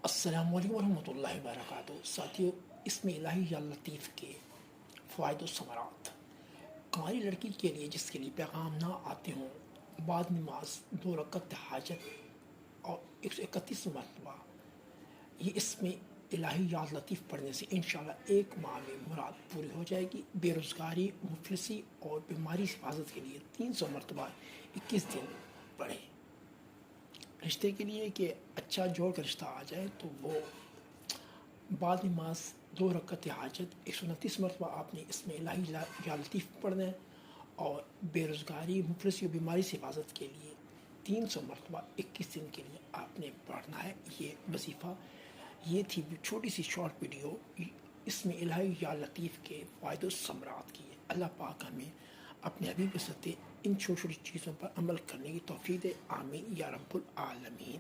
السلام علیکم ورحمۃ اللہ وبرکاتہ۔ ساتھیو، اسم الہی یا لطیف کے فوائد و ثمرات۔ کماری لڑکی کے لیے جس کے لیے پیغام نہ آتے ہوں، بعد نماز 2 رکعت حاجت اور 131 مرتبہ یہ اسم الہی یا لطیف پڑھنے سے انشاءاللہ 1 ماہ میں مراد پوری ہو جائے گی۔ بے روزگاری، مفلسی اور بیماری سے حفاظت کے لیے 300 مرتبہ 21 دن پڑھیں۔ رشتے کے لیے کہ اچھا جوڑ کا رشتہ آ جائے تو وہ بعد نماز 2 رکعت حاجت 129 مرتبہ آپ نے اسم الہی یا لطیف پڑھنا ہے، اور بے روزگاری، مفلسی و بیماری سے حفاظت کے لیے 300 مرتبہ 21 دن کے لیے آپ نے پڑھنا ہے یہ وظیفہ۔ یہ تھی چھوٹی سی شارٹ ویڈیو اسم الہی یا لطیف کے فوائد و ثمرات کی۔ اللہ پاک ہمیں اپنے حبیب کے ساتھ ان چھوٹی چھوٹی چیزوں پر عمل کرنے کی توفیق دے، آمین یا رب العالمین۔